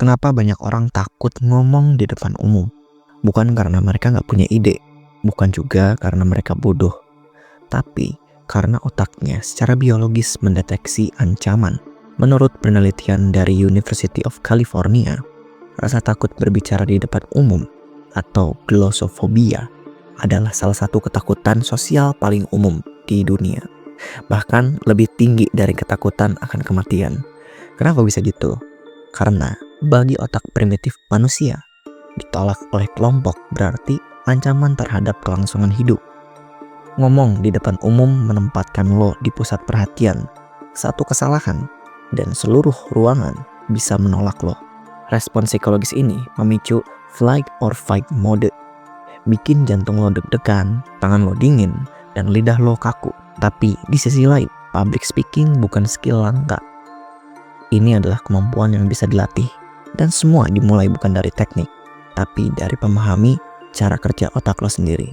Kenapa banyak orang takut ngomong di depan umum? Bukan karena mereka nggak punya ide, bukan juga karena mereka bodoh, tapi karena otaknya secara biologis mendeteksi ancaman. Menurut penelitian dari University of California, rasa takut berbicara di depan umum atau glossophobia adalah salah satu ketakutan sosial paling umum di dunia. Bahkan lebih tinggi dari ketakutan akan kematian. Kenapa bisa gitu? Karena bagi otak primitif manusia, ditolak oleh kelompok berarti ancaman terhadap kelangsungan hidup. Ngomong di depan umum menempatkan lo di pusat perhatian. Satu kesalahan dan seluruh ruangan bisa menolak lo. Respon psikologis ini memicu flight or fight mode. Bikin jantung lo deg-degan, tangan lo dingin, dan lidah lo kaku. Tapi di sisi lain, public speaking bukan skill langka. Ini adalah kemampuan yang bisa dilatih. Dan semua dimulai bukan dari teknik, tapi dari memahami cara kerja otak lo sendiri.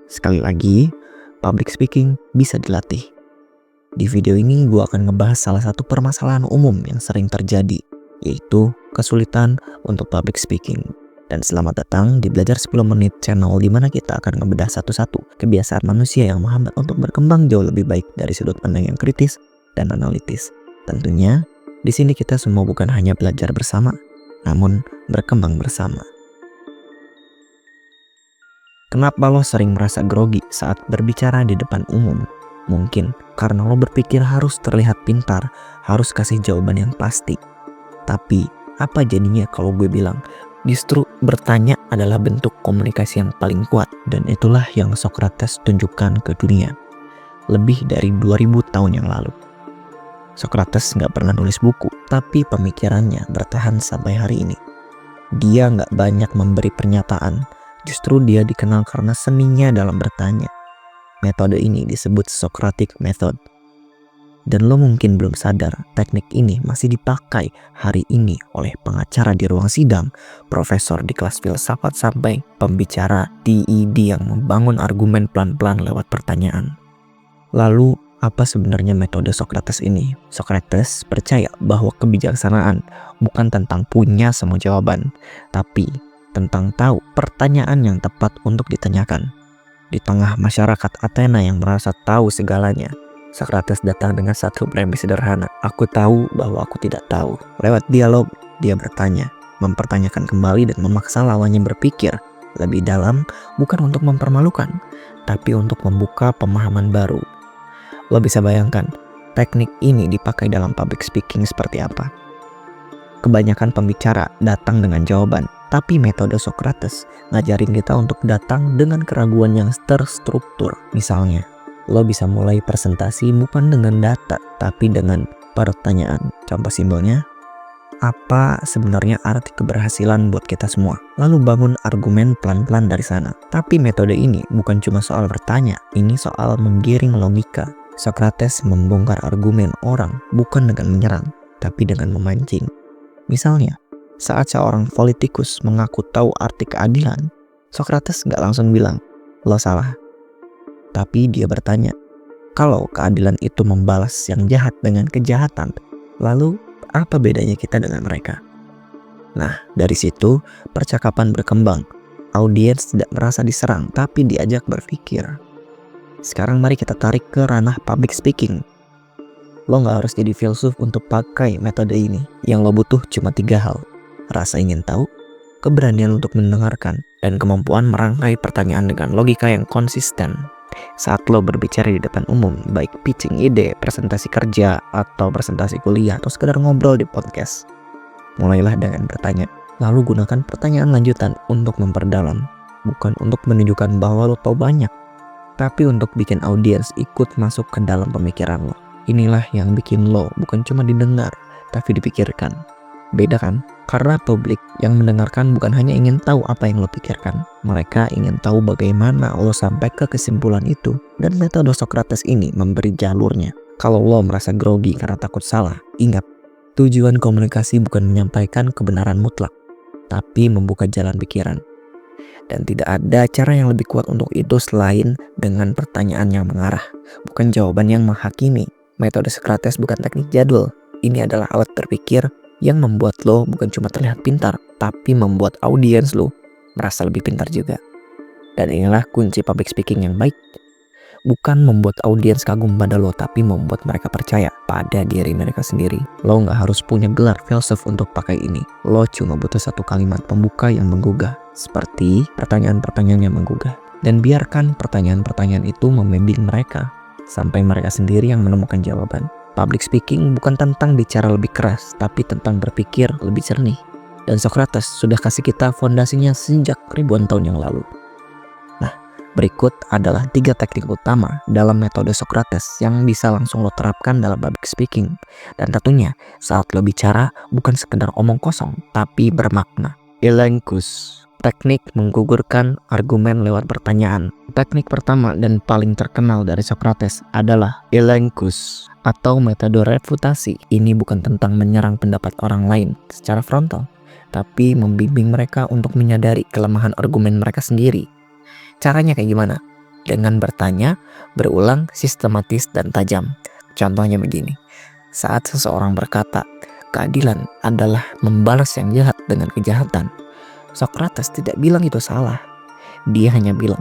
Sekali lagi, public speaking bisa dilatih. Di video ini gue akan ngebahas salah satu permasalahan umum yang sering terjadi, yaitu kesulitan untuk public speaking. Dan selamat datang di Belajar 10 Menit channel di mana kita akan ngebedah satu-satu kebiasaan manusia yang menghambat untuk berkembang jauh lebih baik dari sudut pandang yang kritis dan analitis. Tentunya, di sini kita semua bukan hanya belajar bersama, namun berkembang bersama. Kenapa lo sering merasa grogi saat berbicara di depan umum? Mungkin karena lo berpikir harus terlihat pintar, harus kasih jawaban yang pasti. Tapi, apa jadinya kalau gue bilang, justru bertanya adalah bentuk komunikasi yang paling kuat, dan itulah yang Socrates tunjukkan ke dunia. Lebih dari 2000 tahun yang lalu. Socrates nggak pernah nulis buku, tapi pemikirannya bertahan sampai hari ini. Dia nggak banyak memberi pernyataan, justru dia dikenal karena seninya dalam bertanya. Metode ini disebut Socratic Method. Dan lo mungkin belum sadar, teknik ini masih dipakai hari ini oleh pengacara di ruang sidang, profesor di kelas filsafat, sampai pembicara TED yang membangun argumen pelan-pelan lewat pertanyaan. Lalu, apa sebenarnya metode Socrates ini? Socrates percaya bahwa kebijaksanaan bukan tentang punya semua jawaban, tapi tentang tahu pertanyaan yang tepat untuk ditanyakan. Di tengah masyarakat Athena yang merasa tahu segalanya, Socrates datang dengan satu premis sederhana. Aku tahu bahwa aku tidak tahu. Lewat dialog, dia bertanya, mempertanyakan kembali dan memaksa lawannya berpikir lebih dalam, bukan untuk mempermalukan, tapi untuk membuka pemahaman baru. Lo bisa bayangkan, teknik ini dipakai dalam public speaking seperti apa? Kebanyakan pembicara datang dengan jawaban, tapi metode Socrates ngajarin kita untuk datang dengan keraguan yang terstruktur. Misalnya, lo bisa mulai presentasi bukan dengan data, tapi dengan pertanyaan. Contoh simpelnya, apa sebenarnya arti keberhasilan buat kita semua? Lalu bangun argumen pelan-pelan dari sana. Tapi metode ini bukan cuma soal bertanya, ini soal menggiring logika. Socrates membongkar argumen orang bukan dengan menyerang, tapi dengan memancing. Misalnya, saat seorang politikus mengaku tahu arti keadilan, Socrates nggak langsung bilang, lo salah. Tapi dia bertanya, kalau keadilan itu membalas yang jahat dengan kejahatan, lalu apa bedanya kita dengan mereka? Nah, dari situ percakapan berkembang. Audiens tidak merasa diserang, tapi diajak berpikir. Sekarang mari kita tarik ke ranah public speaking. Lo gak harus jadi filsuf untuk pakai metode ini. Yang lo butuh cuma 3 hal. Rasa ingin tahu, keberanian untuk mendengarkan, dan kemampuan merangkai pertanyaan dengan logika yang konsisten. Saat lo berbicara di depan umum, baik pitching ide, presentasi kerja, atau presentasi kuliah, atau sekedar ngobrol di podcast, mulailah dengan bertanya. Lalu gunakan pertanyaan lanjutan untuk memperdalam. Bukan untuk menunjukkan bahwa lo tahu banyak, tapi untuk bikin audiens ikut masuk ke dalam pemikiran lo. Inilah yang bikin lo bukan cuma didengar, tapi dipikirkan. Beda kan? Karena publik yang mendengarkan bukan hanya ingin tahu apa yang lo pikirkan. Mereka ingin tahu bagaimana lo sampai ke kesimpulan itu. Dan metode Socrates ini memberi jalurnya. Kalau lo merasa grogi karena takut salah, ingat, tujuan komunikasi bukan menyampaikan kebenaran mutlak, tapi membuka jalan pikiran. Dan tidak ada cara yang lebih kuat untuk itu selain dengan pertanyaan yang mengarah, bukan jawaban yang menghakimi. Metode Socrates bukan teknik jadul. Ini adalah alat berpikir yang membuat lo bukan cuma terlihat pintar, tapi membuat audiens lo merasa lebih pintar juga. Dan inilah kunci public speaking yang baik. Bukan membuat audiens kagum pada lo, tapi membuat mereka percaya pada diri mereka sendiri. Lo nggak harus punya gelar filsuf untuk pakai ini. Lo cuma butuh satu kalimat pembuka yang menggugah, seperti pertanyaan-pertanyaan yang menggugah. Dan biarkan pertanyaan-pertanyaan itu membimbing mereka, sampai mereka sendiri yang menemukan jawaban. Public speaking bukan tentang bicara lebih keras, tapi tentang berpikir lebih jernih. Dan Socrates sudah kasih kita fondasinya sejak ribuan tahun yang lalu. Berikut adalah 3 teknik utama dalam metode Socrates yang bisa langsung lo terapkan dalam public speaking. Dan tentunya saat lo bicara bukan sekedar omong kosong, tapi bermakna. Elenchus, teknik menggugurkan argumen lewat pertanyaan. Teknik pertama dan paling terkenal dari Socrates adalah Elenchus atau metode refutasi. Ini bukan tentang menyerang pendapat orang lain secara frontal, tapi membimbing mereka untuk menyadari kelemahan argumen mereka sendiri. Caranya kayak gimana? Dengan bertanya, berulang, sistematis, dan tajam. Contohnya begini. Saat seseorang berkata, keadilan adalah membalas yang jahat dengan kejahatan, Socrates tidak bilang itu salah. Dia hanya bilang,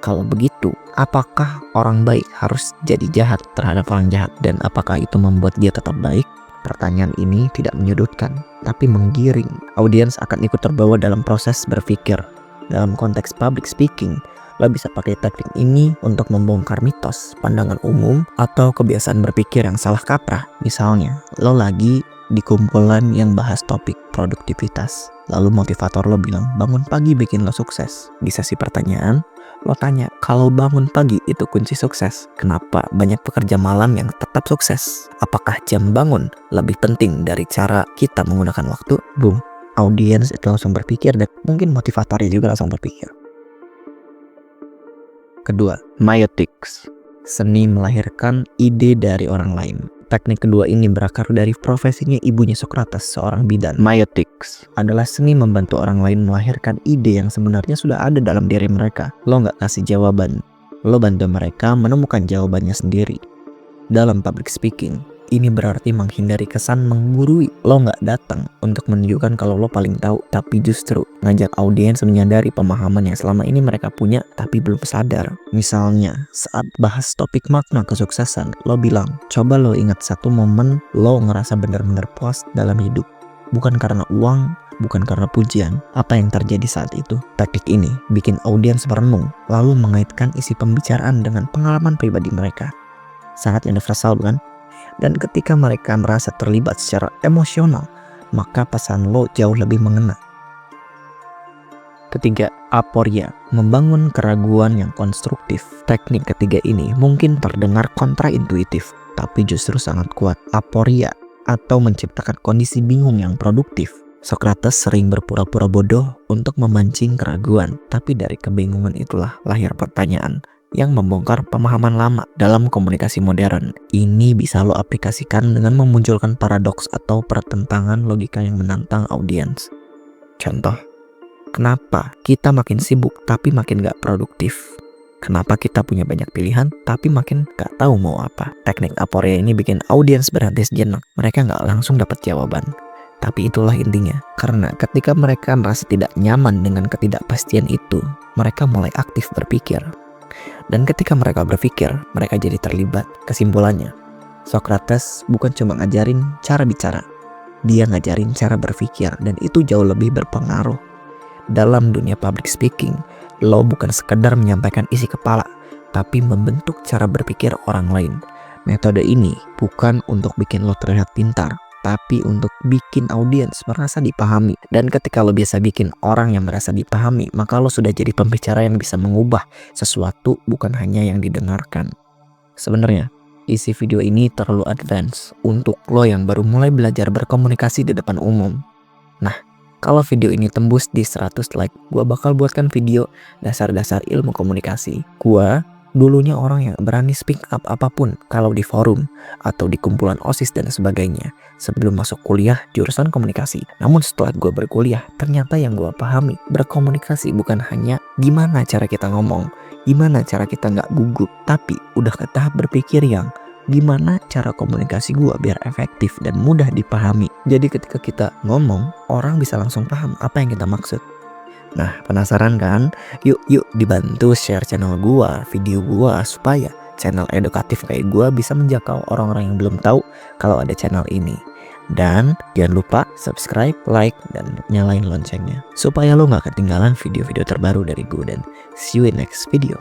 kalau begitu, apakah orang baik harus jadi jahat terhadap orang jahat? Dan apakah itu membuat dia tetap baik? Pertanyaan ini tidak menyudutkan, tapi menggiring. Audiens akan ikut terbawa dalam proses berpikir. Dalam konteks public speaking, lo bisa pakai teknik ini untuk membongkar mitos, pandangan umum, atau kebiasaan berpikir yang salah kaprah. Misalnya, lo lagi di kumpulan yang bahas topik produktivitas. Lalu motivator lo bilang, bangun pagi bikin lo sukses. Di sesi pertanyaan, lo tanya, kalau bangun pagi itu kunci sukses, kenapa banyak pekerja malam yang tetap sukses? Apakah jam bangun lebih penting dari cara kita menggunakan waktu? Boom. Audiens itu langsung berpikir dan mungkin motivatornya juga langsung berpikir. Kedua, meiotics, seni melahirkan ide dari orang lain. Teknik kedua ini berakar dari profesinya ibunya Socrates, seorang bidan. Meiotics adalah seni membantu orang lain melahirkan ide yang sebenarnya sudah ada dalam diri mereka. Lo nggak kasih jawaban, lo bantu mereka menemukan jawabannya sendiri. Dalam public speaking, ini berarti menghindari kesan menggurui. Lo nggak datang untuk menunjukkan kalau lo paling tahu, tapi justru ngajak audiens menyadari pemahaman yang selama ini mereka punya tapi belum sadar. Misalnya, saat bahas topik makna kesuksesan, lo bilang, coba lo ingat satu momen lo ngerasa benar-benar puas dalam hidup. Bukan karena uang, bukan karena pujian. Apa yang terjadi saat itu? Teknik ini bikin audiens merenung, lalu mengaitkan isi pembicaraan dengan pengalaman pribadi mereka. Sangat universal, bukan? Dan ketika mereka merasa terlibat secara emosional, maka pesan lo jauh lebih mengena. Ketiga, aporia, membangun keraguan yang konstruktif. Teknik ketiga ini mungkin terdengar kontraintuitif, tapi justru sangat kuat. Aporia atau menciptakan kondisi bingung yang produktif. Socrates sering berpura-pura bodoh untuk memancing keraguan, tapi dari kebingungan itulah lahir pertanyaan yang membongkar pemahaman lama. Dalam komunikasi modern, ini bisa lo aplikasikan dengan memunculkan paradoks atau pertentangan logika yang menantang audiens. Contoh, kenapa kita makin sibuk tapi makin gak produktif? Kenapa kita punya banyak pilihan tapi makin gak tahu mau apa? Teknik aporia ini bikin audiens berhenti sejenak. Mereka gak langsung dapat jawaban, tapi itulah intinya. Karena ketika mereka merasa tidak nyaman dengan ketidakpastian itu, mereka mulai aktif berpikir. Dan ketika mereka berpikir, mereka jadi terlibat. Kesimpulannya, Socrates bukan cuma ngajarin cara bicara, dia ngajarin cara berpikir, dan itu jauh lebih berpengaruh. Dalam dunia public speaking, lo bukan sekedar menyampaikan isi kepala, tapi membentuk cara berpikir orang lain. Metode ini bukan untuk bikin lo terlihat pintar, tapi untuk bikin audiens merasa dipahami. Dan ketika lo biasa bikin orang yang merasa dipahami, maka lo sudah jadi pembicara yang bisa mengubah sesuatu, bukan hanya yang didengarkan. Sebenarnya, isi video ini terlalu advance untuk lo yang baru mulai belajar berkomunikasi di depan umum. Nah, kalau video ini tembus di 100 like, gua bakal buatkan video dasar-dasar ilmu komunikasi. Gua dulunya orang yang berani speak up apapun kalau di forum atau di kumpulan OSIS dan sebagainya sebelum masuk kuliah jurusan komunikasi. Namun setelah gue berkuliah, ternyata yang gue pahami, berkomunikasi bukan hanya gimana cara kita ngomong, gimana cara kita nggak gugup, tapi udah ke tahap berpikir yang gimana cara komunikasi gue biar efektif dan mudah dipahami. Jadi ketika kita ngomong, orang bisa langsung paham apa yang kita maksud. Nah, penasaran kan? Yuk dibantu share channel gua, video gua, supaya channel edukatif kayak gua bisa menjangkau orang-orang yang belum tahu kalau ada channel ini. Dan jangan lupa subscribe, like, dan nyalain loncengnya supaya lo gak ketinggalan video-video terbaru dari gue. Dan see you in next video.